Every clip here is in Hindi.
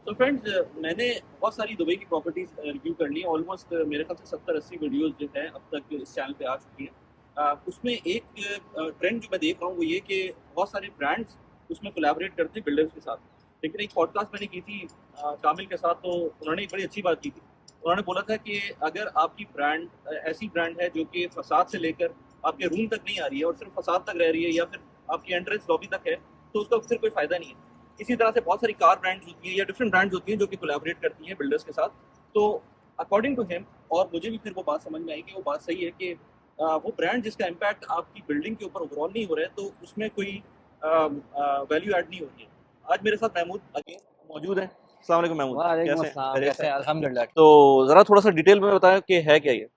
तो फ्रेंड्स मैंने बहुत सारी दुबई की प्रॉपर्टीज रिव्यू कर ली। ऑलमोस्ट मेरे ख्याल से 70-80 वीडियोस जो है अब तक इस चैनल पे आ चुकी हैं। उसमें एक ट्रेंड जो मैं देख रहा हूँ वो ये कि बहुत सारे ब्रांड्स उसमें कोलैबोरेट करते हैं बिल्डर्स के साथ। लेकिन एक पॉडकास्ट मैंने की थी कामिल के साथ, तो उन्होंने एक बड़ी अच्छी बात की थी। उन्होंने बोला था कि अगर आपकी ब्रांड ऐसी ब्रांड है जो कि फसाद से लेकर आपके रूम तक नहीं आ रही है और सिर्फ फसाद तक रह रही है या फिर आपकी एंट्रेंस लॉबी तक है, तो उसका फिर कोई फायदा नहीं है। इसी तरह से बहुत सारी कार ब्रांड्स होती हैं या डिफरेंट ब्रांड्स होती हैं जो कि कोलैबोरेट करती हैं बिल्डर्स के साथ। तो अकॉर्डिंग टू हिम, और मुझे भी फिर वो बात समझ में आई कि वो बात सही है कि वो ब्रांड जिसका इम्पैक्ट आपकी बिल्डिंग के ऊपर ओवरऑल नहीं हो रहा है, तो उसमें कोई वैल्यू ऐड नहीं हो रही है। आज मेरे साथ महमूद अगेन मौजूद हैं। अस्सलाम वालेकुम महमूद, वालेकुम कैसे हैं? अस्सलाम। खैरियत से कैसे हैं? हैं? अल्हम्दुलिल्लाह। तो ज़रा थोड़ा सा डिटेल में बताएं कि है क्या ये।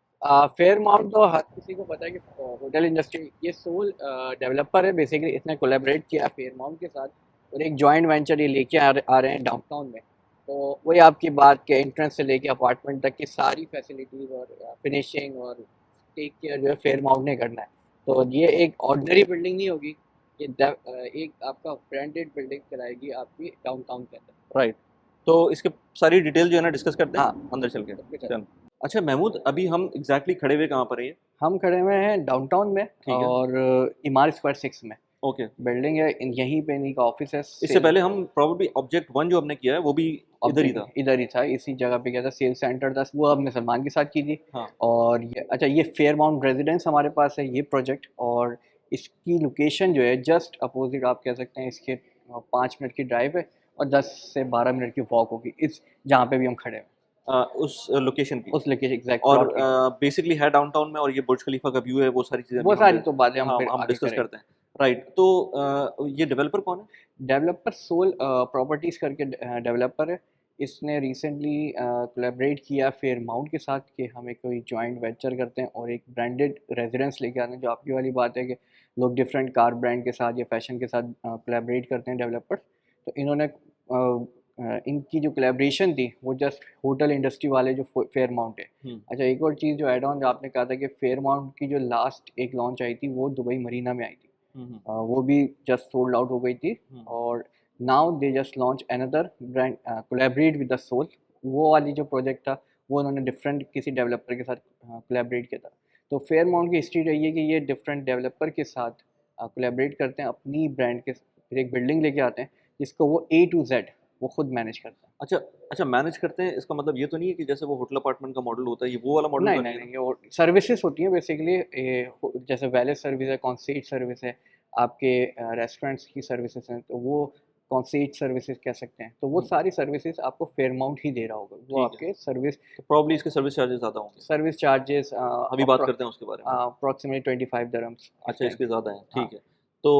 फेयर माउंट तो हर किसी को पता है कि होटल इंडस्ट्री ये सोल डेवलपर है। बेसिकली इसने कोलैबोरेट किया फेयर माउंट के साथ और एक जॉइंट वेंचर ये लेके आ रहे हैं डाउनटाउन में। तो वही आपकी बात के एंट्रेंस से लेके अपार्टमेंट तक की सारी फैसिलिटीज़ और फिनिशिंग और टेक केयर जो है फेयर माउंट ने करना है। तो ये एक ऑर्डिनरी बिल्डिंग नहीं होगी, ये एक आपका ब्रांडेड बिल्डिंग कराएगी आपकी डाउनटाउन के अंदर। राइट। तो इसके सारी डिटेल जो है ना डिस्कस करते हैं हाँ, अंदर चल के। बिल्कुल। चल। अच्छा महमूद, अभी हम एग्जैक्टली खड़े हुए कहाँ पर हैं ये? हम खड़े हुए हैं डाउनटाउन में ठीक है। और इमारत स्क्वायर 6 में ओके। बिल्डिंग है। यहीं पे इन्हीं का ऑफिस है। इससे पहले हम प्रॉब्ली ऑब्जेक्ट वन जो हमने किया है वो भी इधर ही था। इधर ही था, इसी जगह पे किया था। सेल सेंटर था, वो हमने सलमान के साथ की थी। हाँ। और ये अच्छा, ये फेयर माउंट रेजिडेंस हमारे पास है ये प्रोजेक्ट, और इसकी लोकेशन जो है जस्ट अपोजिट आप कह सकते हैं। इसके 5 मिनट की ड्राइव है और 10 से 12 मिनट की वॉक होगी इस जहाँ पे भी हम खड़े हैं, उस लोकेशन की। उस लोकेशन एग्जैक्ट और प्लॉट की। बेसिकली है डाउनटाउन में, और ये बुर्ज खलीफा का व्यू है, वो सारी चीज़ें वो अभी सारी तो बातें हम हाँ फिर हम आगे डिस्कस करेंगे। करते हैं। राइट। तो ये डेवलपर कौन है? डेवलपर सोल प्रॉपर्टीज़ करके डेवलपर है। इसने रिसेंटली कोलैबोरेट किया फेयर माउंट के साथ कि हम एक कोई जॉइंट वेंचर करते हैं और एक ब्रांडेड रेजिडेंस लेके आते हैं। जो आपकी वाली बात है कि लोग डिफरेंट कार ब्रांड के साथ या फैशन के साथ कोलैबोरेट करते हैं डेवलपर्स। तो इन्होंने इनकी जो कोलैबोरेशन थी वो जस्ट होटल इंडस्ट्री वाले जो फेयर माउंट है। अच्छा, एक और चीज़ जो एड ऑन जो आपने कहा था कि फेयर माउंट की जो लास्ट एक लॉन्च आई थी वो दुबई मरीना में आई थी। वो भी जस्ट सोल्ड आउट हो गई थी। और now they just launch another brand collaborate with the soul. वो वाली जो प्रोजेक्ट था वो उन्होंने डिफरेंट किसी डेवलपर के साथ कोलैबोरेट किया था। तो फेयर माउंट की हिस्ट्री रही है कि ये डिफरेंट डेवलपर के साथ कोलैबोरेट करते हैं, अपनी ब्रांड के फिर एक बिल्डिंग लेके आते हैं जिसको वो A to Z वो खुद मैनेज करते हैं। अच्छा अच्छा, मैनेज करते हैं, इसका मतलब ये तो नहीं है कि जैसे वो होटल अपार्टमेंट का मॉडल होता है, ये वो वाला मॉडल नहीं तो नहीं नहीं है ना? नहीं, ये सर्विसेज होती हैं बेसिकली। जैसे वैलेट सर्विस है, कॉन्सीट सर्विस है, आपके रेस्टोरेंट्स की सर्विसेज हैं, तो वो कॉन्सीट सर्विसेज कह सकते हैं। तो वो सारी सर्विसेज आपको फेयरमाउंट ही दे रहा होगा। वो ठीक है। आपके सर्विस तो प्रॉब्ली इसके सर्विस चार्जेस ज़्यादा होंगे। सर्विस चार्जेस अभी बात करते हैं उसके बारे में। अप्रॉक्सीमेटली 25 dirhams अच्छा, इसके इसके आएंगे। ज़्यादा हैं, हाँ, ठीक है। तो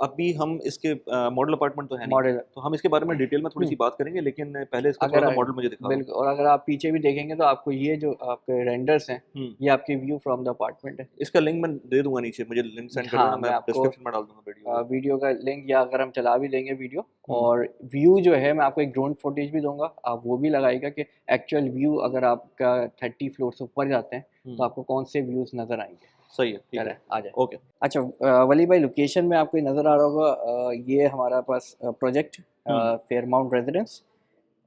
अभी हम इसके मॉडल अपार्टमेंट तो है नहीं, मॉडल। तो हम इसके बारे में डिटेल में थोड़ी सी बात करेंगे, लेकिन पहले इसका थोड़ा अगर सा मॉडल मुझे दिखा दो। बिल्कुल, और अगर आप पीछे भी देखेंगे तो आपको ये जो आपके रेंडर्स हैं, हम्म। ये आपके व्यू फ्रॉम द अपार्टमेंट है। इसका लिंक मैं दे दूंगा नीचे, मुझे लिंक सेंड कर देना, हाँ, मैं मैं आपको डिस्क्रिप्शन में डाल दूंगा वीडियो को। वीडियो का लिंक, या अगर हम चला भी देंगे वीडियो, हम्म। और व्यू जो है मैं आपको एक ड्रोन फुटेज भी दूंगा, आप वो भी लगाएगा कि एक्चुअल व्यू अगर आपका 30 फ्लोर से ऊपर जाते हैं तो आपको कौन से व्यूज़ नज़र आएंगे। सही है, ठीक चले है। आ जाए। ओके। अच्छा, वली भाई लोकेशन में आपको नज़र आ रहा होगा, ये हमारा पास project hmm. Fair Mount Residence.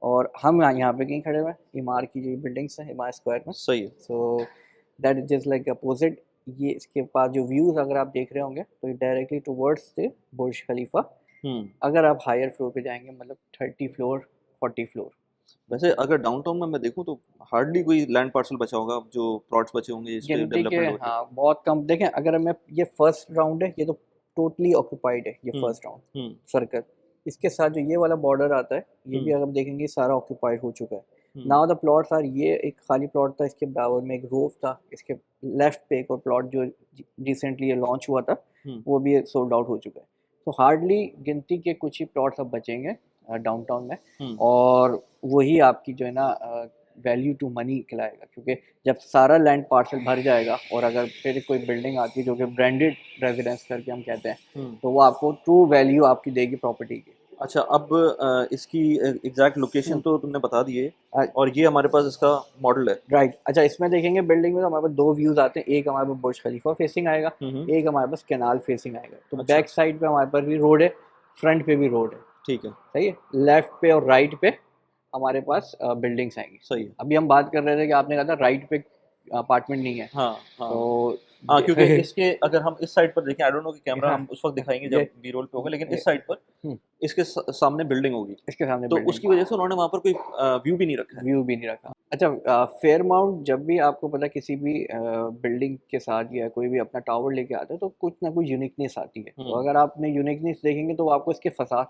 और हम यहाँ पे कहीं खड़े हुए हैं, इमार की जो बिल्डिंग्स हैं इमार स्क्वायर में। सही है। So that is just like opposite. ये इसके पास जो व्यूज़ अगर आप देख रहे होंगे तो डायरेक्टली टुवर्ड्स द बुर्ज खलीफा। हम्म। अगर आप हायर फ्लोर पे जाएंगे, मतलब 30 फ्लोर 40 फ्लोर। वैसे अगर डाउनटाउन में मैं देखूं तो हार्डली कोई लैंड पार्सल बचा होगा, जो प्लॉट्स बचे होंगे इस पे गिनती के, डेवलपमेंट हो रही है। हाँ, बहुत कम। देखें, अगर मैं ये फर्स्ट राउंड है, ये तो टोटली ऑक्यूपाइड है ये हम्म। फर्स्ट राउंड हम्म। सर्कल। इसके साथ जो ये वाला बॉर्डर आता है ये भी हम्म। अगर देखेंगे सारा ऑक्यूपाइड हो चुका है। हम्म। नाउ द प्लॉट्स आर, ये एक खाली प्लॉट था, इसके बराबर में एक रोफ था, इसके लेफ्ट पे एक और प्लॉट जो रिसेंटली ये लॉन्च हुआ था हम्म। वो भी सोल्ड आउट हो चुका है। तो हार्डली गिनती के कुछ ही प्लॉट्स अब बचेंगे डाउनटाउन में। हम्म। और वही आपकी जो है ना वैल्यू टू मनी खिलाएगा, क्योंकि जब सारा लैंड पार्सल भर जाएगा और अगर फिर कोई बिल्डिंग आती है जो कि ब्रांडेड रेजिडेंस करके हम कहते हैं, हम्म। तो वो आपको ट्रू वैल्यू आपकी देगी प्रॉपर्टी की। अच्छा, अब इसकी एग्जैक्ट लोकेशन तो तुमने बता दी है, हम्म। और ये हमारे पास इसका मॉडल है। राइट। अच्छा, इसमें देखेंगे बिल्डिंग में तो हमारे पास दो व्यूज़ आते हैं। एक हमारे पास बुर्ज खलीफा फेसिंग आएगा, हम्म। एक हमारे पास कैनाल फेसिंग आएगा। तो अच्छा। बैक साइड पे हमारे पास भी रोड है, फ्रंट पे भी रोड है। ठीक है। सही है। लेफ्ट पे और राइट पे हमारे पास बिल्डिंग्स आएंगी। सही है। अभी हम बात कर रहे थे कि आपने कहा था राइट पे अपार्टमेंट नहीं है, हाँ हाँ तो हाँ, क्योंकि इसके अगर हम इस साइड पर देखें, आई डोंट नो कि कैमरा हाँ, हम उस वक्त दिखाएंगे ये जब बी रोल पे होगा, लेकिन ये इस साइड पर हम्म, इसके सामने बिल्डिंग होगी, इसके सामने तो बिल्डिंग उसकी वजह से उन्होंने वहाँ पर कोई व्यू भी नहीं रखा है। व्यू भी नहीं रखा। अच्छा, फेयरमाउंट जब भी आपको पता है किसी भी बिल्डिंग के साथ या कोई भी अपना टावर लेके आता है तो कुछ ना कुछ यूनिकनेस आती है। तो अगर आपने यूनिकनेस देखेंगे तो आपको इसके फसाद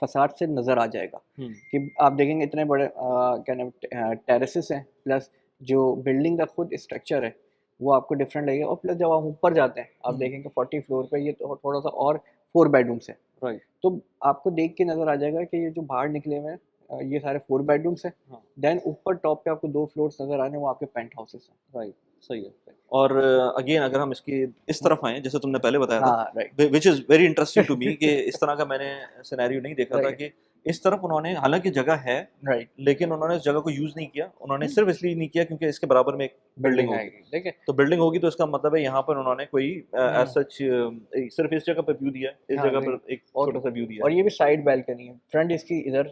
फसाद से नज़र आ जाएगा कि आप देखेंगे इतने बड़े क्या नाम टेरेसेस हैं, प्लस जो बिल्डिंग का खुद स्ट्रक्चर है वो आपको डिफरेंट लगेगा, और प्लस जब आप ऊपर जाते हैं आप देखेंगे 40 फ्लोर पे ये तो थोड़ा सा और 4 बेडरूम्स है, राइट। तो आपको देख के नज़र आ जाएगा कि ये जो बाहर निकले हुए हैं ये सारे 4 बेडरूम्स हैं। हाँ। देन ऊपर टॉप पे आपको 2 फ्लोर्स नज़र आ रहे हैं, वो आपके पेंट हाउसेस हैं। राइट, सही है। और अगेन अगर हम इसकी इस तरफ आए, जैसे तुमने पहले बताया था, हाँ, right. Which is very interesting to me, कि इस तरह का मैंने सिनेरियो नहीं देखा था राइट, कि इस तरफ उन्होंने, हालांकि जगह है राइट। लेकिन उन्होंने इस जगह को यूज़ नहीं किया, उन्होंने सिर्फ इसलिए नहीं किया क्योंकि इसके बराबर में एक बिल्डिंग होगी। आएगी, देखिए। तो बिल्डिंग होगी तो इसका मतलब है यहाँ पर उन्होंने कोई एज सच सिर्फ इस जगह पर व्यू दिया, इस हाँ, जगह राइट। पर एक और छोटा सा व्यू दिया और ये भी साइड बालकनी है। फ्रंट इसकी इधर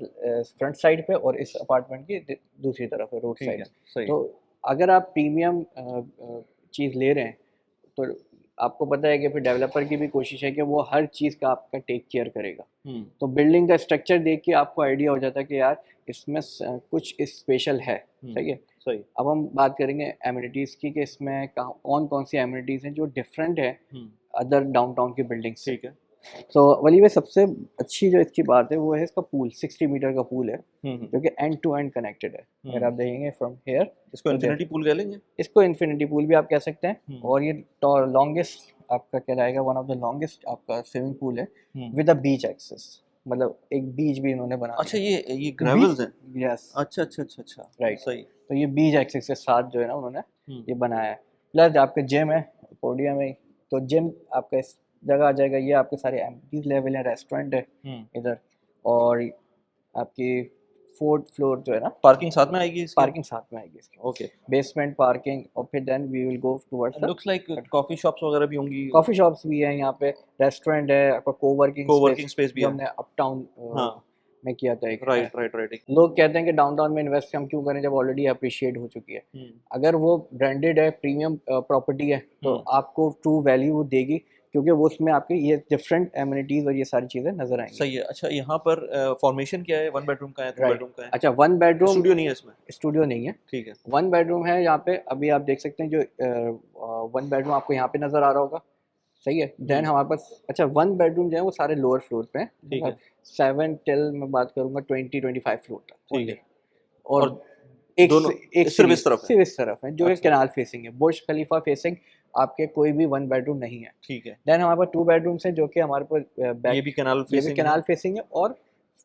फ्रंट साइड पे और इस अपार्टमेंट की दूसरी तरफ है, रोड ठीक साइड। है, सही। तो अगर आप प्रीमियम चीज़ ले रहे हैं तो आपको पता है कि फिर डेवलपर की भी कोशिश है कि वो हर चीज़ का आपका टेक केयर करेगा। तो बिल्डिंग का स्ट्रक्चर देख के आपको आइडिया हो जाता है कि यार इसमें कुछ स्पेशल है। सही है। सही। अब हम बात करेंगे एमिनिटीज़ की कि इसमें कौन कौन सी एमिनिटीज़ हैं जो डिफरेंट है अदर डाउनटाउन की बिल्डिंग से। ठीक है। तो वली में सबसे अच्छी जो इसकी बात है वो है इसका पूल, 60 मीटर का पूल है जो कि एंड टू एंड कनेक्टेड है। अगर आप देखेंगे फ्रॉम हेयर, इसको इन्फिनिटी पूल कह लेंगे, इसको इन्फिनिटी पूल भी आप कह सकते हैं। और ये लॉन्गेस्ट आपका कहलाएगा, वन ऑफ द लॉन्गेस्ट आपका स्विमिंग पूल है विद अ बीच एक्सेस, मतलब एक बीच भी इन्होंने बना अच्छा दिया। ये ग्रेवल्स हैं। यस, अच्छा अच्छा अच्छा अच्छा, राइट। सही। तो ये बीच एक्सेस के साथ जो है ना उन्होंने ये बनाया है। प्लस आपका जिम है पोडियम है, तो जिम आपका इस जगह आ जाएगा। ये आपके सारे एम्प्टीज लेवल है, रेस्टोरेंट है इधर, और आपकी 4th फ्लोर जो है ना, पार्किंग साथ में आएगी इसके? पार्किंग साथ में आएगी इसकी। ओके। बेसमेंट पार्किंग, और फिर then we will go towards the looks like coffee shops वगैरह भी होंगी। कॉफी शॉप्स भी हैं यहाँ पे, रेस्टोरेंट है, आपका कोवर्किंग स्पेस भी जो है। हमने अपटाउन हाँ, में किया था एक। Right right right. लोग कहते हैं कि डाउनटाउन में इन्वेस्ट हम क्यों करें जब ऑलरेडी अप्रिशिएट हो चुकी है। अगर वो ब्रांडेड है, प्रीमियम प्रॉपर्टी है, तो आपको ट्रू वैल्यू वो देगी, क्योंकि वो उसमें आपके ये डिफरेंट एमिनिटीज और ये सारी चीज़ें नजर आएंगी। सही है। अच्छा, यहाँ पर फॉर्मेशन क्या है? 1 बेडरूम का है, 2 बेडरूम का है? अच्छा, 1 बेडरूम, स्टूडियो नहीं है इसमें? स्टूडियो नहीं है, ठीक है। 1 बेडरूम है यहाँ पे। अभी आप देख सकते हैं जो 1 बेडरूम आपको यहाँ पे नजर आ रहा होगा। सही है। देन हमारे पास, अच्छा 1 बेडरूम जो है वो सारे लोअर फ्लोर पे हैं, ठीक है। 7 टिल मैं बात करूंगा 20-25 फ्लोर तक। ठीक है। और दोनों सिर्फ इस तरफ है? सिर्फ इस तरफ है जो अच्छा। कैनाल फेसिंग है, बुर्ज खलीफा फेसिंग। आपके कोई भी 1 बेडरूम नहीं है। ठीक है। देन हमारे पास 2 बेडरूम्स हैं जो कि हमारे पास ये भी कैनाल फेसिंग है? कैनाल फेसिंग है, और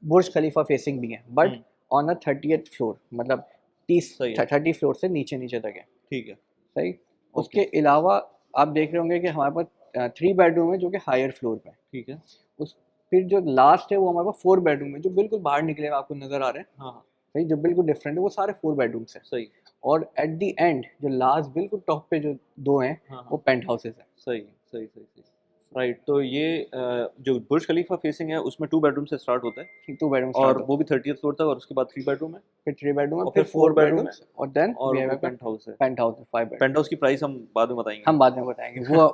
बुर्ज खलीफा फेसिंग भी है, but on a 30th floor, मतलब 30 फ्लोर से नीचे नीचे तक है। ठीक है। सही। उसके अलावा आप देख रहे होंगे कि हमारे पास 3 बेडरूम है जो कि हायर फ्लोर पे है। ठीक है। उस फिर जो लास्ट है वो हमारे पास 4 बेडरूम है जो बिल्कुल बाहर निकले हुए आपको नजर आ रहे हैं। हाँ। सही, जो बिल्कुल डिफरेंट है, वो सारे 4 बेडरूम्स हैं। सही। और एट द एंड जो लास्ट बिल्कुल टॉप पे जो 2 हैं वो पेंट हाउसेस हैं। सही सही सही सही। राइट। तो ये जो बुर्ज खलीफा फेसिंग है उसमें 2 बेडरूम से स्टार्ट होता है, 2 बेडरूम और वो भी 30th फ्लोर तक, और उसके बाद 3 बेडरूम है, फिर 3 बेडरूम है, और फिर फिर 4 4 बेडरूम बेडरूम्स, और देन और वी हैव वो अ पेंट हाउस है। Penthouse 5 bedroom. Penthouse की प्राइस हम बाद में बताएंगे। हम बाद में बताएंगे वो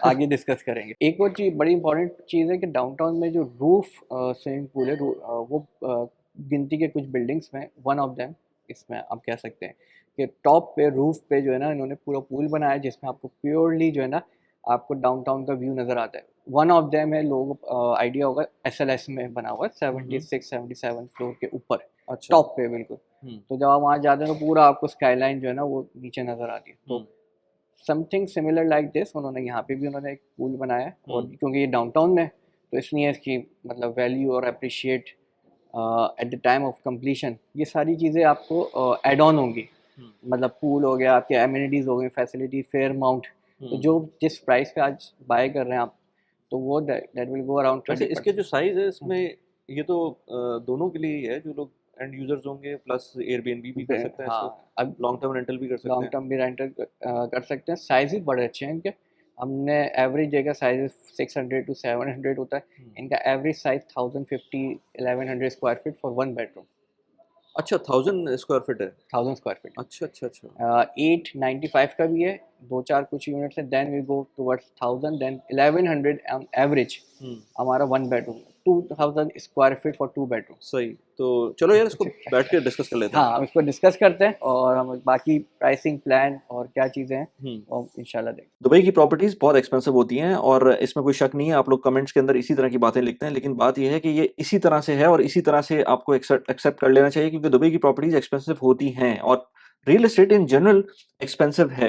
आगे डिस्कस करेंगे। एक और चीज़, बड़ी इंपॉर्टेंट चीज़ है कि डाउनटाउन में जो रूफ स्विमिंग पूल है, वो गिनती के कुछ बिल्डिंग्स में वन ऑफ देम इसमें आप कह सकते हैं कि टॉप पे रूफ पे जो है ना इन्होंने पूरा पूल बनाया है, जिसमें आपको प्योरली जो है ना आपको डाउनटाउन का व्यू नज़र आता है। वन ऑफ देम है, लोग आइडिया होगा, SLS में बना हुआ है 76-77 फ्लोर के ऊपर। अच्छा। टॉप पे बिल्कुल। तो जब आप वहाँ जाते हैं तो पूरा आपको स्काईलाइन जो है ना वो नीचे नज़र आती है। तो समथिंग सिमिलर लाइक दिस उन्होंने यहाँ पे भी उन्होंने एक पूल बनाया है, और क्योंकि ये डाउनटाउन में, तो इसलिए इसकी मतलब वैल्यू और appreciate at the time of completion ये सारी चीज़ें आपको एड ऑन होंगी। मतलब पूल हो गया, आपके एमिनिटीज़ हो गए, फैसिलिटी, फेयर माउंट, तो जो जिस प्राइस पे आज बाय कर रहे हैं आप, तो वो दैट विल गो अराउंड 20%। इसके जो साइज है इसमें, ये तो दोनों के लिए ही है, जो लोग एंड यूजर्स होंगे, प्लस एयरबीएनबी भी कर सकते हैं इसको, अब लॉन्ग टर्म रेंटल भी कर सकते हैं। लॉन्ग टर्म भी रेंटल कर सकते हैं। साइज ही बड़े अच्छे हैं इनके। हमने एवरेज जगह साइज 600 to 700 होता है, इनका average size 1050-1100 square feet for 1 bedroom. अच्छा 1000 स्क्वायर फीट है। 1000 स्क्वायर फीट। अच्छा अच्छा अच्छा। 895 का भी है, दो चार कुछ यूनिट्स है, then we go towards 1000, then 1100 on average हमारा one bedroom, 2000 square feet for two bedroom. सही। तो चलो यार इसको बैठ के डिस्कस कर लेते हैं। हाँ, हम इसको डिस्कस करते हैं और हम बाकी प्राइसिंग प्लान और क्या चीज़ें हैं वो इंशाल्लाह देखें। दुबई की प्रॉपर्टीज़ बहुत एक्सपेंसिव होती हैं और इसमें कोई शक नहीं है, आप लोग कमेंट्स के अंदर इसी तरह की बातें लिखते हैं, लेकिन बात ये है कि ये इसी तरह से है और इसी तरह से आपको एक्सेप्ट कर लेना चाहिए क्योंकि दुबई की प्रॉपर्टीज़ एक्सपेंसिव होती हैं और real estate in general expensive है।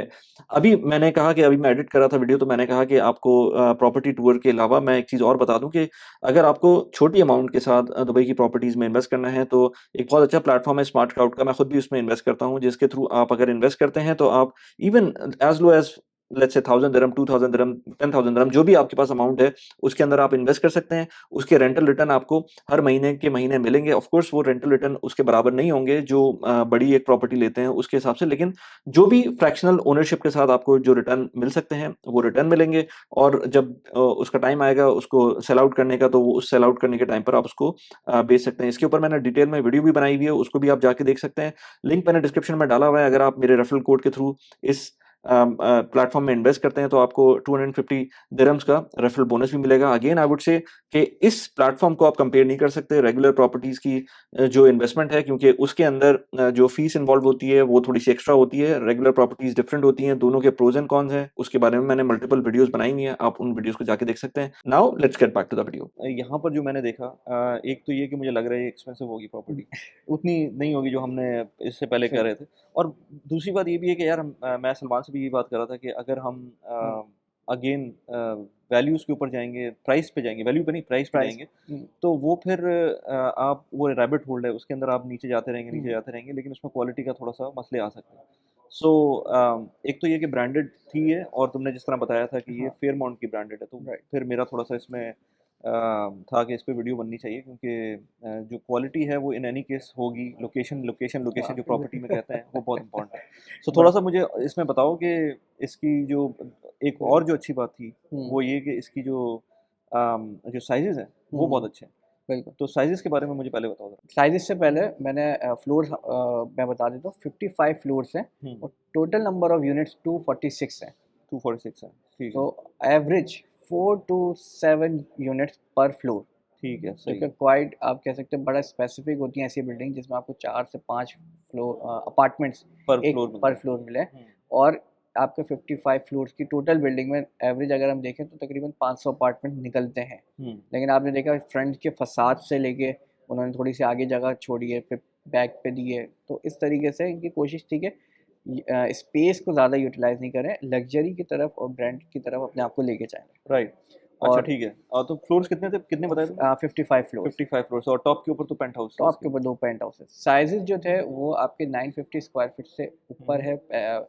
अभी मैंने कहा कि अभी मैं एडिट कर रहा था वीडियो तो मैंने कहा कि आपको प्रॉपर्टी टूर के अलावा मैं एक चीज़ और बता दूँ कि अगर आपको छोटी अमाउंट के साथ दुबई की प्रॉपर्टीज़ में इन्वेस्ट करना है तो एक बहुत अच्छा प्लेटफॉर्म है स्मार्ट क्राउड का, मैं खुद भी उसमें इन्वेस्ट करता हूँ, जिसके थ्रू आप अगर इन्वेस्ट करते हैं तो आप even as low as let's say 1000 दिरहम, 2000 दिरहम, 10,000 दिरहम जो भी आपके पास अमाउंट है, उसके अंदर आप इन्वेस्ट कर सकते हैं। उसके रेंटल रिटर्न आपको हर महीने के महीने मिलेंगे। ऑफ कोर्स वो रेंटल रिटर्न उसके बराबर नहीं होंगे जो बड़ी एक प्रॉपर्टी लेते हैं उसके हिसाब से, लेकिन जो भी फ्रैक्शनल ओनरशिप के साथ आपको जो रिटर्न मिल सकते हैं, वो रिटर्न मिलेंगे और जब उसका टाइम आएगा उसको सेल आउट करने का, तो वो उस सेल आउट करने के टाइम पर आप उसको बेच सकते हैं। इसके ऊपर मैंने डिटेल में वीडियो भी बनाई हुई है, उसको भी आप जाके देख सकते हैं। लिंक मैंने डिस्क्रिप्शन में डाला हुआ है। अगर आप मेरे रेफरल कोड के थ्रू इस प्लेटफॉर्म में इन्वेस्ट करते हैं तो आपको 250 दिरहम्स का रेफरल बोनस भी मिलेगा। अगेन आई वुड से कि इस प्लेटफॉर्म को आप कंपेयर नहीं कर सकते रेगुलर प्रॉपर्टीज की जो इन्वेस्टमेंट है, क्योंकि उसके अंदर जो फीस इन्वॉल्व होती है वो थोड़ी सी एक्स्ट्रा होती है। रेगुलर प्रॉपर्टीज डिफरेंट होती हैं, दोनों के प्रोज एंड कॉन्स हैं, उसके बारे में मैंने मल्टीपल वीडियोस बनाई हुई हैं, आप उन वीडियोस को जाके देख सकते हैं। Now let's get back to the video. यहाँ पर जो मैंने देखा, एक तो ये कि मुझे लग रहा है ये एक्सपेंसिव होगी प्रॉपर्टी, उतनी नहीं होगी जो हमने इससे पहले कह रहे थे। और दूसरी बात ये भी है कि यार मैं सलमान से भी ये बात कर रहा था कि अगर हम अगेन वैल्यूज़ के ऊपर जाएंगे, प्राइस पे जाएंगे, वैल्यू पे नहीं प्राइस पे जाएंगे, तो वो फिर आप वो रैबिट होल्ड है उसके अंदर आप नीचे जाते रहेंगे नीचे जाते रहेंगे, लेकिन उसमें क्वालिटी का थोड़ा सा मसले आ सकते हैं। सो एक तो ये कि ब्रांडेड थी है और तुमने जिस तरह बताया था कि ये फेयरमाउंट की ब्रांडेड है, तो फिर मेरा थोड़ा सा इसमें था कि इस पे वीडियो बननी चाहिए क्योंकि जो क्वालिटी है वो इन एनी केस होगी। लोकेशन लोकेशन लोकेशन जो प्रॉपर्टी में कहते हैं वो बहुत इंपॉर्टेंट है। सो थोड़ा सा मुझे इसमें बताओ कि इसकी जो एक और जो अच्छी बात थी वो ये कि इसकी जो साइजेस हैं वो बहुत अच्छे हैं। बिल्कुल। तो साइजेस के बारे में मुझे पहले बताओ जरा। साइजेस से पहले मैंने फ्लोर्स मैं बता देता हूँ, 55 फ्लोर्स हैं और टोटल नंबर ऑफ यूनिट्स 246 हैं। 246 है, ठीक है। तो एवरेज 4 to 7 यूनिट्स पर फ्लोर, ठीक है, जो सही कि क्वाइट आप कह सकते हैं बड़ा स्पेसिफिक होती हैं ऐसी बिल्डिंग जिसमें आपको 4 से 5 फ्लोर अपार्टमेंट्स पर एक फ्लोर पर फ्लोर मिले। और आपके 55 फ्लोर्स की टोटल बिल्डिंग में एवरेज अगर हम देखें तो तकरीबन 500 अपार्टमेंट निकलते हैं। लेकिन आपने देखा फ्रंट के फसाद से लेके उन्होंने थोड़ी सी आगे जगह छोड़ी है, फिर बैक पे दी है, तो इस तरीके से इनकी कोशिश थी कि स्पेस को ज़्यादा यूटिलाइज नहीं करें, लग्जरी की तरफ और ब्रांड की तरफ अपने आप को लेके जाएं। राइट। अच्छा और ठीक है। तो फ्लोर्स कितने थे, कितने बताए तुमने? 55 फ्लोर। 55 फ्लोर्स और टॉप के ऊपर तो पेंट हाउस। टॉप के ऊपर 2 पेंट हाउस है। साइजेस जो थे वो आपके 950 स्क्वायर फीट से ऊपर है।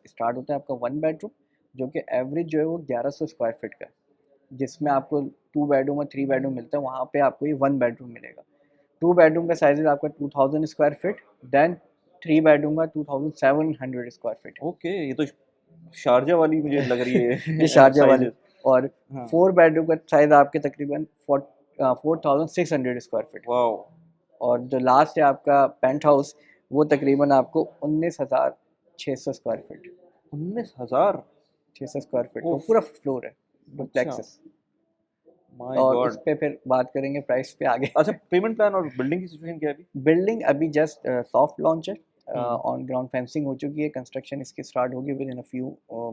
स्टार्ट होता है आपका वन बेडरूम, जो कि एवरेज जो है वो 1100 स्क्वायर फीट का है, जिसमें आपको 2 बेडरूम और 3 बेडरूम मिलता है, वहाँ पे आपको ये वन बेडरूम मिलेगा। 2 बेडरूम का साइज आपका 2000 स्क्वायर फीट, देन 3 बेडरूम का 2700 स्क्वायर फीट। ओके, ये तो शारजा वाली मुझे लग रही है। ये शारजा वाली। sizes। और 4 बेडरूम का साइज आपके तकरीबन 4600 स्क्वायर फीट। वाओ। और जो लास्ट है आपका पेंट हाउस, वो तकरीबन आपको 19,600 स्क्वायर फीट। 19,000। 600 स्क्वायर फीट वो पूरा फ्लोर है डुप्लेक्सेस। माय और गॉड। उस पे फिर बात करेंगे प्राइस पे आगे। अच्छा, पेमेंट प्लान और बिल्डिंग की सिचुएशन क्या है अभी? बिल्डिंग अभी जस्ट सॉफ्ट लॉन्च है, ऑन ग्राउंड फेंसिंग हो चुकी है, कंस्ट्रक्शन इसकी स्टार्ट होगी within a few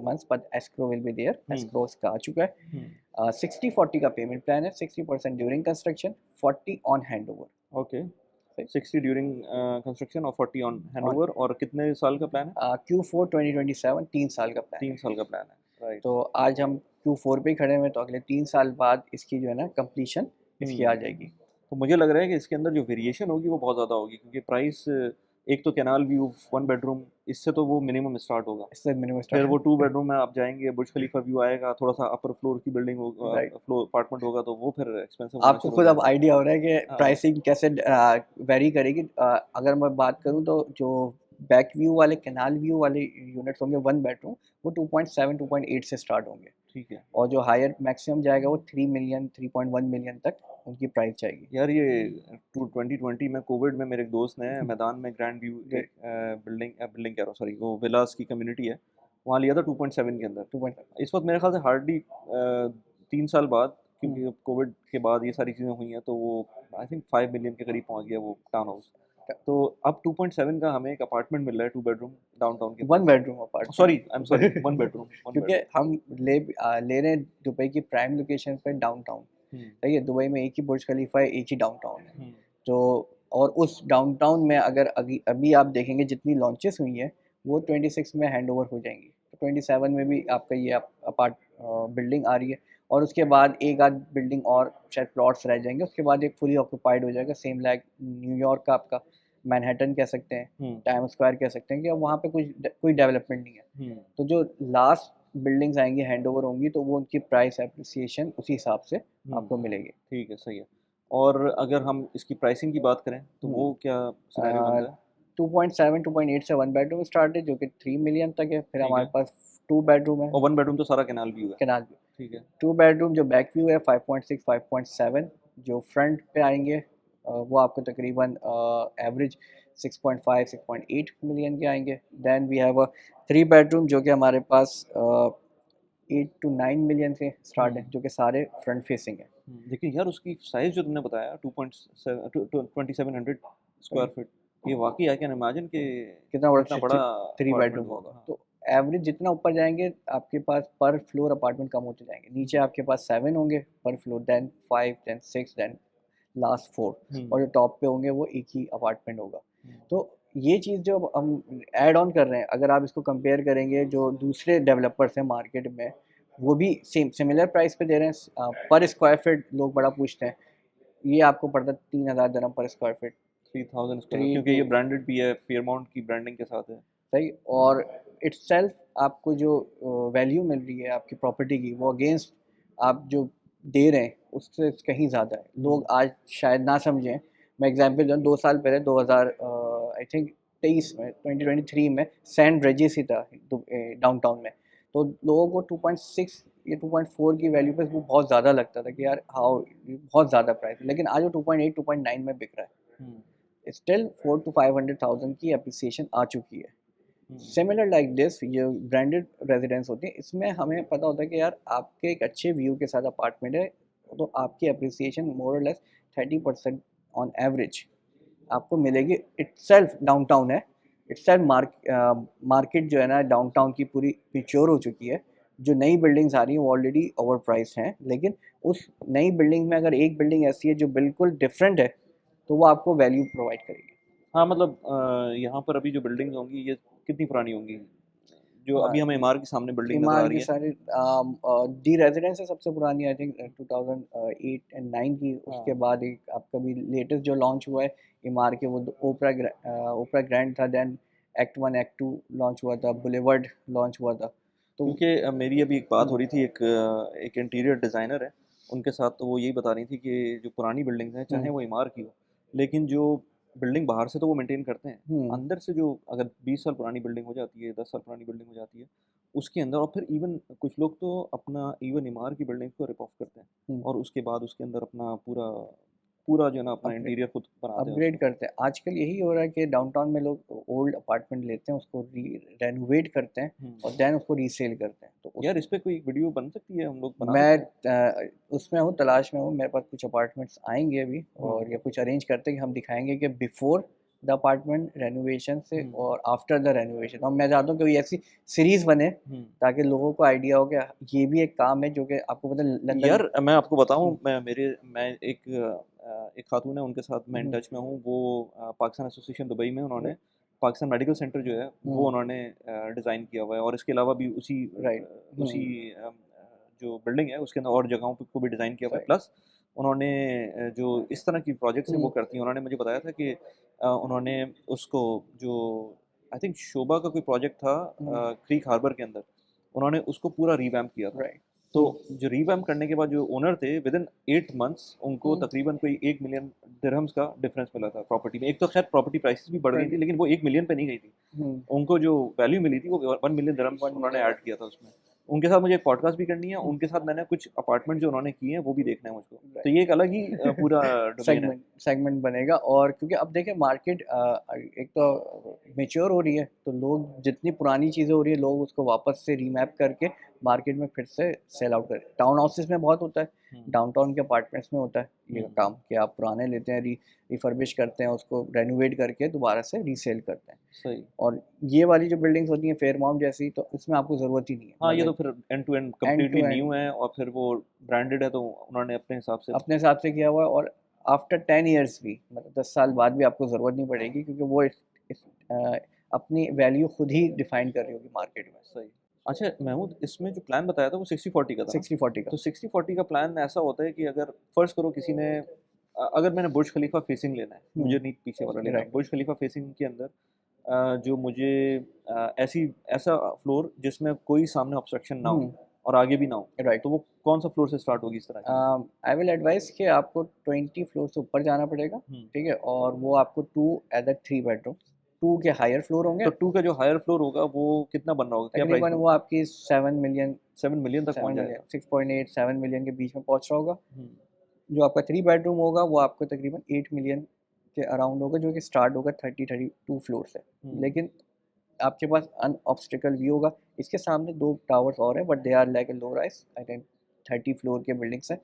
months, but escrow will be there. Escrow इसका आ चुका है। 60-40 का पेमेंट प्लान है, 60% during construction, 40 on handover. Okay, 60 during construction और 40 ऑन हैंडओवर। और कितने साल का प्लान है? Q4 2027, 3 साल का प्लान। 3 साल का प्लान है, राइट। तो आज हम Q4 पे खड़े हैं, तो अगले 3 साल बाद इसकी जो है ना कंप्लीशन इसकी आ जाएगी। तो मुझे लग रहा है कि इसके अंदर जो वेरिएशन होगी वो बहुत ज़्यादा होगी, क्योंकि प्राइस एक तो कैनाल व्यू वन बेडरूम, इससे तो वो मिनिमम स्टार्ट होगा। इससे मिनिमम फिर वो 2 बेडरूम में आप जाएंगे, बुर्ज खलीफा व्यू आएगा, थोड़ा सा अपर फ्लोर की बिल्डिंग होगा, फ्लोर अपार्टमेंट होगा, तो वो फिर एक्सपेंसिव। आपको खुद अब आइडिया हो रहा है कि प्राइसिंग कैसे वेरी करेगी। अगर मैं बात करूं तो जो बैक व्यू वाले, कैनाल व्यू वाले यूनिट्स होंगे 1 बेडरूम, वो 2.7 2.8 से स्टार्ट होंगे, ठीक है। और जो हायर मैक्सिमम जाएगा वो 3 मिलियन 3.1 मिलियन तक उनकी प्राइस जाएगी। यार ये 2020 में कोविड में मेरे एक दोस्त ने मैदान में ग्रैंड व्यू Great. एक बिल्डिंग कह रहा हूँ, सॉरी, वो विलास की कम्युनिटी है, वहाँ लिया था 2.7 के अंदर। 2.5 इस वक्त मेरे ख्याल से हार्डली 3 साल बाद, क्योंकि अब कोविड के बाद ये सारी चीज़ें हुई हैं, तो वो आई थिंक 5 मिलियन के करीब पहुँच गया वो टाउन हाउस। तो अब 2.7 का हमें एक अपार्टमेंट मिल रहा है 2 बेडरूम डाउनटाउन के 1 पास। Bedroom apartment. Sorry, I am sorry, 1 bedroom, 1 क्योंकि बेडरूम। हम ले रहे हैं दुबई की प्राइम लोकेशन पे डाउनटाउन। सही है, दुबई में एक ही बुर्ज खलीफा है, एक ही डाउनटाउन है। तो और उस डाउनटाउन में अगर अभी अभी आप देखेंगे जितनी लॉन्चेस हुई हैं वो 26 में हैंड ओवर हो जाएंगी, तो 27 में भी आपका ये अपार्ट बिल्डिंग आ रही है, और उसके बाद एक आध बिल्डिंग और शायद प्लॉट्स रह जाएंगे, उसके बाद एक फुली ऑक्यूपाइड हो जाएगा, सेम लाइक न्यूयॉर्क का आपका मैनहट्टन कह सकते हैं, टाइम स्क्वायर कह सकते हैं, कि अब वहाँ पे कोई डेवलपमेंट नहीं है। तो जो लास्ट बिल्डिंग्स आएंगी हैंड ओवर होंगी तो वो उनकी प्राइस एप्रिसिएशन उसी हिसाब से आपको मिलेगी। ठीक है, सही है। और अगर हम इसकी प्राइसिंग की बात करें तो वो क्या सिनेरियो बनता है? 2.7 2.8 से 1 बेडरूम स्टार्ट है जो कि 3 मिलियन तक है। फिर ठीक हमारे है। पास 2 बेडरूम है, और 1 बेडरूम तो सारा कैनाल व्यू है। Canal view. ठीक है। 2 बेडरूम जो बैक व्यू है 5.6 5.7, जो फ्रंट पे आएंगे वो आपको तकरीबन एवरेज 6.5 6.8 मिलियन के आएंगे। Then we have a 3 bedroom जो कि हमारे पास 8 to 9 मिलियन से स्टार्ट है, जो कि सारे फ्रंट फेसिंग है। लेकिन यार उसकी साइज जो तुमने बताया 2700 स्क्वायर फीट, ये वाकई आई कैन इमेजिन कि कितना बड़ा कितना बड़ा 3 apartment बेडरूम होगा। हाँ। तो एवरेज जितना ऊपर जाएंगे आपके पास पर फ्लोर अपार्टमेंट कम होते जाएंगे, नीचे आपके पास 7 होंगे पर floor, then 5 then 6 then last 4, और जो टॉप पे होंगे वो एक ही अपार्टमेंट होगा। तो ये चीज़ जो हम ऐड ऑन कर रहे हैं, अगर आप इसको कंपेयर करेंगे जो दूसरे डेवलपर्स हैं मार्केट में, वो भी सिमिलर प्राइस पे दे रहे हैं, पर स्क्वायर फीट लोग बड़ा पूछते हैं, ये आपको पड़ता है 3,000 dirham पर स्क्वायर फीट। 3000 स्क्वायर, 3 क्योंकि to ये ब्रांडेड भी है, फेयरमाउंट की ब्रांडिंग के साथ है। सही, और इट्सेल्फ आपको जो वैल्यू मिल रही है आपकी प्रॉपर्टी की, वो अगेंस्ट आप जो दे रहे हैं उससे कहीं ज़्यादा है। लोग आज शायद ना समझें, मैं एग्जांपल दूँ, 2 साल पहले 2000 आई थिंक 23 में 2023 में सैंड रेजिस ही था डाउनटाउन में, तो लोगों को 2.6 या 2.4 की वैल्यू पे वो बहुत ज़्यादा लगता था कि यार हाउ बहुत ज़्यादा प्राइस है, लेकिन आज वो 2.8 2.9 में बिक रहा है। स्टिल 4 to 500,000 की अप्रिसिएशन आ चुकी है। सिमिलर लाइक दिस ये ब्रांडेड रेजिडेंस होते हैं, इसमें हमें पता होता है कि यार आपके एक अच्छे व्यू के साथ अपार्टमेंट है, तो आपकी अप्रिसिएशन मोर और लेस 30% ऑन एवरेज आपको मिलेगी। इटसेल्फ डाउनटाउन है, इटसेल्फ मार्केट जो है ना डाउनटाउन की पूरी मैच्योर हो चुकी है। जो नई बिल्डिंग्स आ रही हैं वो ऑलरेडी ओवर प्राइस हैं, लेकिन उस नई बिल्डिंग में अगर एक बिल्डिंग ऐसी है जो बिल्कुल डिफरेंट है तो वो आपको वैल्यू प्रोवाइड करेगी। हाँ, मतलब यहाँ पर अभी जो बिल्डिंग्स होंगी ये कितनी पुरानी होंगी? जो हाँ, अभी हमें इमारत के सामने बिल्डिंग नज़र आ इमार रही की है। सारी दी रेजिडेंस है सबसे पुरानी, आई थिंक 2008 एंड 9 की। उसके बाद एक आपका भी लेटेस्ट जो लॉन्च हुआ है इमार के, वो ओपरा ग्रैंड था। देन एक्ट 1 एक्ट 2 लॉन्च हुआ था, बुलेवर्ड लॉन्च हुआ था। तो क्योंकि मेरी अभी एक बात हो रही थी, एक इंटीरियर डिज़ाइनर है, उनके साथ, तो वो यही बता रही थी कि जो पुरानी बिल्डिंग्स हैं, चाहे वो इमारत की हो, लेकिन जो बिल्डिंग बाहर से तो वो मेंटेन करते हैं, अंदर से जो अगर 20 साल पुरानी बिल्डिंग हो जाती है, 10 साल पुरानी बिल्डिंग हो जाती है, उसके अंदर, और फिर इवन कुछ लोग तो अपना इवन इमारत की बिल्डिंग को रिप ऑफ करते हैं और उसके बाद उसके अंदर अपना पूरा पूरा जो है ना अपना इंटीरियर खुद बनाते हैं अपग्रेड उसको। करते हैं। आजकल यही हो रहा है कि डाउनटाउन में लोग ओल्ड अपार्टमेंट लेते हैं, उसको रेनोवेट करते हैं और देन उसको रीसेल करते हैं। तो यार इस पे कोई वीडियो बन सकती है, हम लोग बना मैं सकते हैं? उसमें हूँ, तलाश में हूँ। मेरे पास कुछ अपार्टमेंट्स आएंगे अभी, और या कुछ अरेंज करते हैं कि हम दिखाएंगे कि बिफोर द अपार्टमेंट रेनोवेशन से और आफ्टर द रेनोवेशन। और मैं चाहता हूँ कि कोई ऐसी सीरीज बने ताकि लोगों को आइडिया हो कि ये भी एक काम है जो कि आपको पता है लंदन। यार मैं आपको बताऊं, मैं एक खातून है, उनके साथ मैं इन टच में हूँ, वो पाकिस्तान एसोसिएशन दुबई में, उन्होंने पाकिस्तान मेडिकल सेंटर जो है वो उन्होंने डिज़ाइन किया हुआ है, और इसके अलावा भी उसी जो बिल्डिंग है उसके अंदर और जगहों को भी डिज़ाइन किया हुआ है। प्लस उन्होंने जो इस तरह की प्रोजेक्ट्स हैं वो करती हैं। उन्होंने मुझे बताया था कि उन्होंने उसको जो आई थिंक शोभा का कोई प्रोजेक्ट था क्रीक हार्बर के अंदर, उन्होंने उसको पूरा रिवैम्प किया था। तो जो रीवैम्प करने के बाद जो ओनर थे विद इन 8 मंथ्स उनको हम्म। तकरीबन कोई 1 मिलियन दिरहम्स का डिफरेंस मिला था प्रॉपर्टी में। एक तो खैर प्रॉपर्टी प्राइसेस भी बढ़ गई थी, लेकिन वो 1 मिलियन पे नहीं गई थी। हम्म। उनको जो वैल्यू मिली थी वो 1 मिलियन दिरहम्स 1 उन्होंने million। ऐड किया था उसमें। उनके साथ मुझे एक पॉडकास्ट भी करनी है, उनके साथ मैंने कुछ अपार्टमेंट जो उन्होंने किए हैं वो भी देखना है मुझको। तो ये एक अलग ही पूरा डोमेन है। सेगमेंट बनेगा। और क्योंकि अब देखें मार्केट एक तो मेच्योर हो रही है, तो लोग जितनी पुरानी चीज़ें हो रही है लोग उसको वापस से रीमैप करके मार्केट में फिर से सेल आउट करें। टाउन हाउसेस में बहुत होता है, डाउनटाउन के अपार्टमेंट्स में होता है ये काम कि आप पुराने लेते हैं, रिफर्बिश करते हैं, उसको रेनोवेट करके दोबारा से रीसेल करते हैं। सही। और ये वाली जो बिल्डिंग्स होती हैं फेयरमाउंट जैसी, तो इसमें आपको ज़रूरत ही नहीं है। हाँ, ये तो मतलब फिर end to end end completely to end new है और फिर वो ब्रांडेड है, तो उन्होंने अपने हिसाब से किया हुआ है। और आफ्टर 10 इयर्स भी, मतलब 10 साल बाद भी आपको ज़रूरत नहीं पड़ेगी, क्योंकि वो अ, अपनी वैल्यू खुद ही डिफाइन कर रही होगी मार्केट में। सही। अच्छा महमूद, इसमें जो प्लान बताया था वो 60-40 का था ना? 60-40 का। तो 60-40 का प्लान ऐसा होता है कि अगर फर्ज करो किसी ने अगर मैंने बुर्ज खलीफा फेसिंग लेना है, मुझे नहीं पीछे वाला लेना है, राइट। बुर्ज खलीफा फेसिंग के अंदर जो मुझे ऐसा फ्लोर जिसमें कोई सामने ऑब्स्ट्रक्शन ना हो और आगे भी ना हो, राइट। तो वो कौन सा फ्लोर से स्टार्ट होगी इस तरह की? आई विल एडवाइस कि आपको 20 फ्लोर से ऊपर जाना पड़ेगा, ठीक है। और वो आपको 2 एदर 3 बेडरूम, 2 के हायर फ्लोर होंगे। तो 2 का जो हायर फ्लोर होगा वो कितना बन रहा होगा, क्या प्राइस तकरीबन वो आपकी 7 मिलियन 7 मिलियन तक 7 पहुंच मिलियन जाएगा? 6.8 7 मिलियन के बीच में पहुंच रहा होगा। हम्म, जो आपका 3 बेडरूम होगा वो आपको तकरीबन 8 मिलियन के अराउंड होगा, जो कि स्टार्ट होगा 32 फ्लोर से। लेकिन आपके पास अन ऑब्स्टिकल व्यू होगा। इसके सामने 2 टावर्स और हैं, but they are like a low rise, I think 30 floor के बिल्डिंग्स हैं।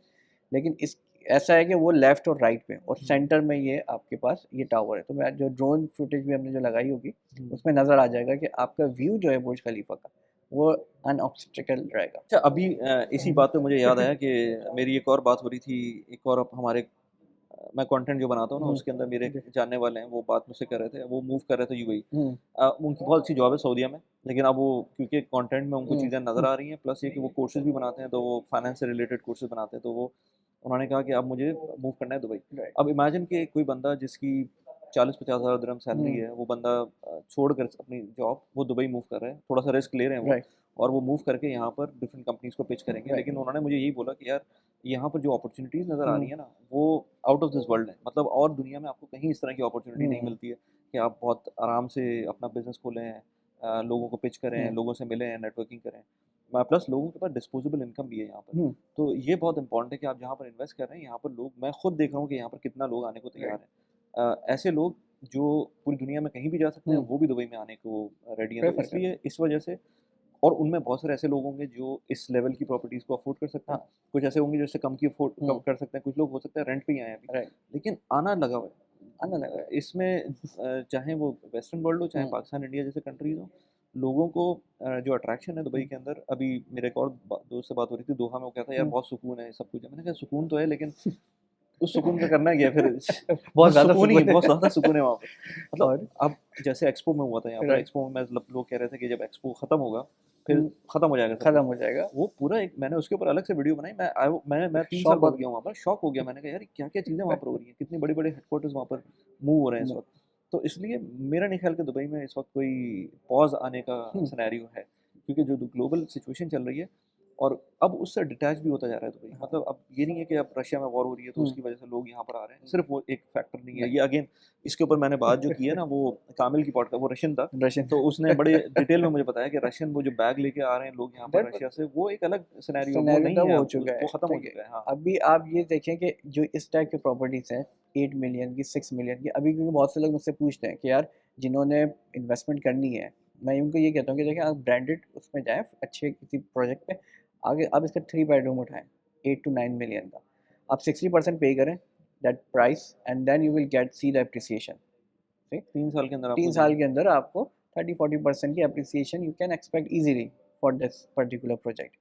लेकिन इस ऐसा है कि वो लेफ्ट और राइट पे और सेंटर में ये आपके पास ये टावर है। तो मैं जो ड्रोन फुटेज भी हमने जो लगाई होगी उसमें नज़र आ जाएगा कि आपका व्यू जो है बुर्ज खलीफा का वो अनऑब्स्टिकल रहेगा। अच्छा अभी इसी बात पे मुझे याद आया कि मेरी एक और बात हो रही थी। एक और हमारे मैं कंटेंट जो बनाता हूँ ना उसके अंदर मेरे जानने वाले हैं, वो बात मुझसे कर रहे थे, वो मूव कर रहे थे यूएई। उनकी बहुत अच्छी जॉब है सऊदीया में, लेकिन अब वो क्योंकि कंटेंट में उनको चीज़ें नज़र आ रही हैं, प्लस ये कि वो कोर्सेज भी बनाते हैं, तो वो फाइनेंस से रिलेटेड कोर्सेज बनाते हैं, तो वो उन्होंने कहा कि अब मुझे मूव करना है दुबई। अब इमेजिन कि कोई बंदा जिसकी 40-50 हज़ार दिरहम सैलरी है, वो बंदा छोड़कर अपनी जॉब वो दुबई मूव कर रहे हैं, थोड़ा सा रिस्क ले रहे हैं वो, और वो मूव करके यहाँ पर डिफरेंट कंपनीज को पिच करेंगे। लेकिन उन्होंने मुझे यही बोला कि यार यहाँ पर जो अपॉर्चुनिटीज़ नज़र आ रही है ना वो आउट ऑफ दिस वर्ल्ड है। मतलब और दुनिया में आपको कहीं इस तरह की अपॉर्चुनिटी नहीं मिलती है कि आप बहुत आराम से अपना बिजनेस खोलें, लोगों को पिच करें, लोगों से मिलें, नेटवर्किंग करें, प्लस लोगों के पास डिस्पोजेबल इनकम भी है यहाँ पर। तो ये बहुत इंपॉर्टेंट है कि आप जहाँ पर इन्वेस्ट कर रहे हैं यहाँ पर लोग, मैं खुद देख रहा हूँ कि यहाँ पर कितना लोग आने को तैयार हैं। ऐसे लोग जो पूरी दुनिया में कहीं भी जा सकते हैं वो भी दुबई में आने को रेडी हैं। तो इसलिए इस वजह से, और उनमें बहुत सारे ऐसे लोग होंगे जो इस लेवल की प्रॉपर्टीज़ को अफोर्ड कर सकते हैं। कुछ ऐसे होंगे जो इससे कम की अफोर्ड कर सकते हैं, कुछ लोग हो सकता है रेंट पे ही आए हैं अभी, लेकिन आना लगा हुआ है। इसमें चाहे वो वेस्टर्न वर्ल्ड हो, चाहे पाकिस्तान, इंडिया जैसे कंट्रीज़ हों, लोगों को जो अट्रैक्शन है दुबई के अंदर। अभी मेरे एक और दोस्त से बात हो रही थी दोहा में, वो कहता है यार बहुत सुकून है, सब कुछ है। मैंने कहा सुकून तो है, लेकिन उस सुकून का करना क्या है फिर? बहुत ज़्यादा सुकून ही, सुकून है। बहुत ज़्यादा सुकून है वहाँ पर। मतलब और अब जैसे एक्सपो में हुआ था यहाँ पर, एक्सपो में लोग कह रहे थे कि जब एक्सपो खत्म होगा फिर खत्म हो जाएगा सब खत्म कुछ। हो जाएगा। वो पूरा एक मैंने उसके ऊपर अलग से वीडियो बनाई। मैं 3 साल शौक हो बाद गया वहाँ पर, शॉक हो गया। मैंने कहा यार क्या-क्या चीज़ें वहाँ पर हो रही हैं, कितनी बड़ी-बड़ी हेडक्वार्टर्स वहाँ पर मूव हो रहे हैं इस वक़्त। तो इसलिए मेरा नहीं ख्याल कि दुबई में इस वक़्त कोई पॉज़ आने का सिनेरियो है, क्योंकि जो ग्लोबल सिचुएशन चल रही है और अब उससे डिटैच भी होता जा रहा है दुबई। मतलब अब ये नहीं है कि अब रशिया में वॉर हो रही है तो उसकी वजह से लोग यहाँ पर आ रहे हैं, सिर्फ वो एक फैक्टर नहीं है। ये अगेन इसके ऊपर मैंने बात जो की है ना, वो कामिल की पॉडकास्ट, वो रशियन था, तो उसने बड़े डिटेल में मुझे बताया कि रशियन वो जो बैग लेके आ रहे हैं लोग यहाँ पर रशिया से, वो एक अलग सिनेरियो वो नहीं है, हो अब चुका है, वो खत्म हो ठीक है। चुका है। हाँ, अभी आप ये देखें कि जो इस टाइप की प्रॉपर्टीज़ हैं 8 मिलियन की, 6 मिलियन की, अभी क्योंकि बहुत से लोग मुझसे पूछते हैं कि यार जिन्होंने इन्वेस्टमेंट करनी है, मैं उनको ये कहता हूँ कि देखिए आप ब्रांडेड उसमें जाएँ अच्छे किसी प्रोजेक्ट पे। आगे आप इसका 3 बेडरूम उठाएँ 8 टू 9 मिलियन का, आप 60% पे करें that price, and then you will get see the appreciation. ठीक, 3 साल के अंदर 3 आपको साल के अंदर आपको 30-40% की appreciation you can expect easily for this particular project.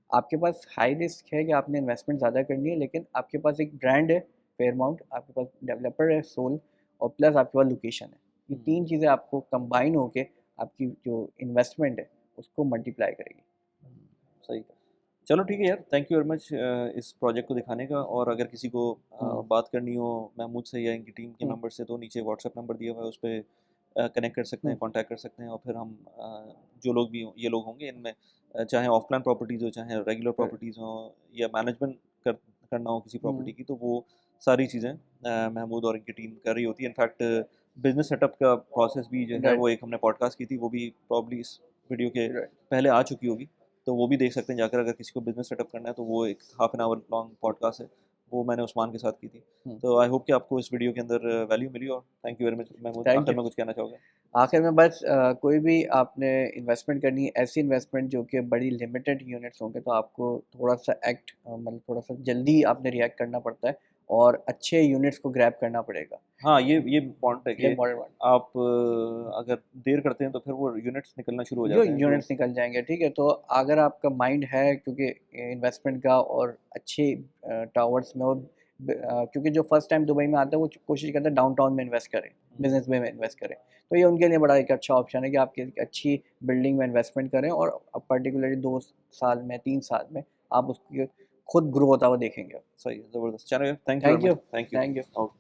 आपके पास हाई रिस्क है कि आपने इन्वेस्टमेंट ज़्यादा करनी है, लेकिन आपके पास एक ब्रांड है फेयरमाउंट, आपके पास डेवलपर है सोल, और प्लस आपके पास लोकेशन है। ये 3 चीज़ें आपको कंबाइन होके आपकी जो इन्वेस्टमेंट है उसको मल्टीप्लाई करेगी। सही। चलो ठीक है यार, थैंक यू वेरी मच इस प्रोजेक्ट को दिखाने का। और अगर किसी को बात करनी हो महमूद से या इनकी टीम के मेंबर से, तो नीचे व्हाट्सएप नंबर दिया हुआ है, उस पर कनेक्ट कर सकते हैं, कॉन्टैक्ट कर सकते हैं, और फिर हम जो लोग भी ये लोग होंगे इनमें चाहे ऑफ प्लान प्रॉपर्टीज़ हो, चाहे रेगुलर प्रॉपर्टीज़ हों, या मैनेजमेंट करना हो किसी प्रॉपर्टी की, तो वो सारी चीज़ें महमूद और इनकी टीम कर रही होती है। इनफैक्ट बिजनेस सेटअप का प्रोसेस भी जो है राइट वो एक हमने पॉडकास्ट की थी, वो भी प्रॉब्ली इस वीडियो के राइट पहले आ चुकी होगी, तो वो भी देख सकते हैं जाकर, अगर किसी को बिजनेस सेटअप करना है तो वो एक half an hour long podcast है, वो मैंने उस्मान के साथ की थी। तो आई होप कि आपको इस वीडियो के अंदर वैल्यू मिली, और thank you very much Mahmood. Thank आखिर यू। में कुछ कहना चाहोगे? आखिर में बस कोई भी आपने इन्वेस्टमेंट करनी है, ऐसी इन्वेस्टमेंट जो कि बड़ी लिमिटेड यूनिट्स होंगे, तो आपको थोड़ा सा मतलब थोड़ा सा जल्दी आपने रिएक्ट करना पड़ता है और अच्छे यूनिट्स को ग्रैब करना पड़ेगा। हाँ, ये पॉइंट है ये कि मॉडल वन आप अगर देर करते हैं तो फिर वो यूनिट्स निकलना शुरू हो जो जाते हैं, जो यूनिट्स निकल जाएंगे, ठीक है। तो अगर आपका माइंड है क्योंकि इन्वेस्टमेंट का और अच्छे टावर्स में, और क्योंकि जो फर्स्ट टाइम दुबई में आता है वो कोशिश करता है डाउनटाउन में इन्वेस्ट करें, बिजनेस में इन्वेस्ट करें, तो ये उनके लिए बड़ा एक अच्छा ऑप्शन है कि आप किसी अच्छी बिल्डिंग में इन्वेस्टमेंट करें और पर्टिकुलरली 2 साल में 3 साल में आप उसकी खुद ग्रो होता हुआ देखेंगे। सही है, ज़बरदस्त। चलिए, thank you thank very you. Much, thank you. Thank you. Okay.